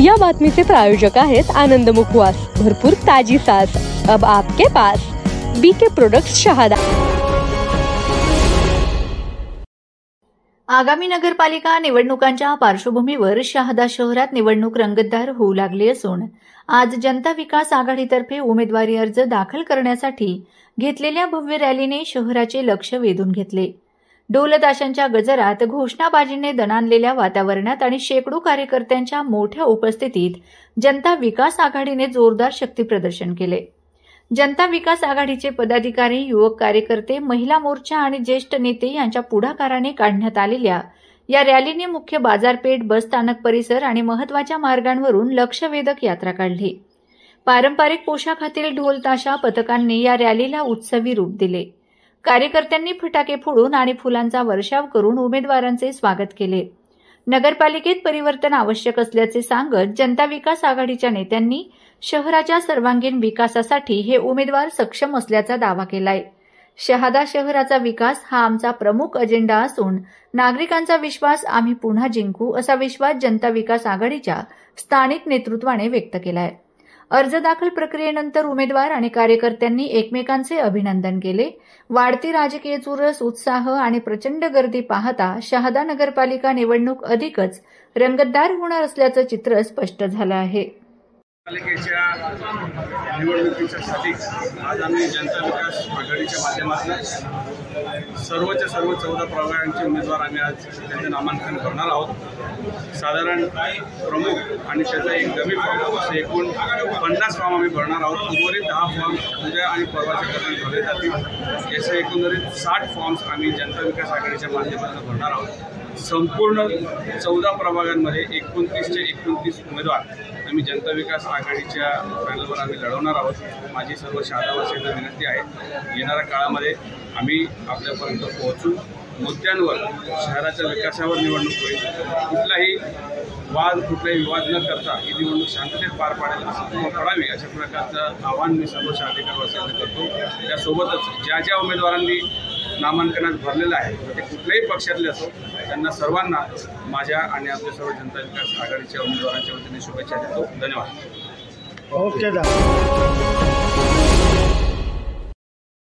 या बातमीचे प्रायोजक आहेत आनंद मुखवास, भरपूर ताजी सास अब आपके पास। BK products, Shahada. आगामी नगरपालिका निवडणुकांच्या पार्श्वभूमीवर शहादा शहरात निवडणूक रंगतदार होऊ लागली असून आज जनता विकास आघाडीतर्फे उमेदवारी अर्ज दाखल करण्यासाठी घेतलेल्या भव्य रॅलीने शहराचे लक्ष वेधून घेतले। ढोलताशांच्या गजरात, घोषणाबाजीने दणाणलेल्या वातावरणात आणि शेकडो कार्यकर्त्यांच्या मोठ्या उपस्थितीत जनता विकास आघाडीने जोरदार शक्तीप्रदर्शन केले। जनता विकास आघाडीचे पदाधिकारी, युवक कार्यकर्ते, महिला मोर्चा आणि ज्येष्ठ नेते यांच्या पुढाकाराने काढण्यात आलेल्या या रॅलीने मुख्य बाजारपेठ, बसस्थानक परिसर आणि महत्वाच्या मार्गांवरून लक्षवेधक यात्रा काढली। पारंपरिक पोशाखातील ढोल ताशा पथकांनी या रॅलीला उत्सवी रूप दिले। कार्यकर्त्यांनी फटाके फोडून आणि फुलांचा वर्षाव करून उमेदवारांचे स्वागत केले। नगरपालिकेत परिवर्तन आवश्यक असल्याचे सांगत जनता विकास आघाडीच्या नेत्यांनी शहराच्या सर्वांगीण विकासासाठी हे उमेदवार सक्षम असल्याचा दावा केलाय। शहादा शहराचा विकास हा आमचा प्रमुख अजेंडा असून नागरिकांचा विश्वास आम्ही पुन्हा जिंकू, असा विश्वास जनता विकास आघाडीच्या स्थानिक नेतृत्वाने व्यक्त केलाय। अर्ज दाखल प्रक्रियेनंतर उमेदवार आणि कार्यकर्त्यांनी एकमेकांचे अभिनंदन केले। वाढती राजकीय चुरस, उत्साह आणि प्रचंड गर्दी पाहता शहादा नगरपालिका निवडणूक अधिकच रंगतदार होणार असल्याचं चित्र स्पष्ट झालं आहे। पालिकेच्या निवडणुकीसाठी आज आम्ही जनता विकास आघाडीच्या माध्यमातून सर्वच्या सर्व 14 प्रभागांचे उमेदवार आम्ही आज त्यांचे नामांकन करणार आहोत। साधारण प्रमुख आणि त्याचा एक डमी फॉर्म असे एकूण 50 फॉर्म आम्ही भरणार आहोत। उर्वरित 10 फॉर्म उद्या आणि परवाच्या दरम्यान भरले जातील। याचे एकंदरीत 60 फॉर्म्स आम्ही जनता विकास आघाडीच्या माध्यमातून भरणार आहोत। संपूर्ण 14 प्रभागांमध्ये 29चे 29 उमेदवार आम्ही जनता विकास आघाडीच्या पॅनलवर आम्ही लढवणार आहोत। माझी सर्व शहादावासीयांना विनंती आहे, येणाऱ्या काळामध्ये आम्ही आपल्यापर्यंत पोहोचू, मुद्द्यांवर शहराच्या विकासावर निवडणूक होईल। कुठलाही वाद, कुठलाही विवाद न करता ही निवडणूक शांततेत पार पाडेल असं पडावी, अशा प्रकारचं आवाहन मी सर्व शहादेकरवासियांना करतो। त्यासोबतच ज्या ज्या उमेदवारांनी नामांकनात भरलेलं आहे ते कुठल्याही पक्षातले असो, त्यांना सर्वांना माझ्या आणि आपल्या सर्व जनता विकास आघाडीच्या उमेदवारांच्या वतीने शुभेच्छा देतो। धन्यवाद। ओके।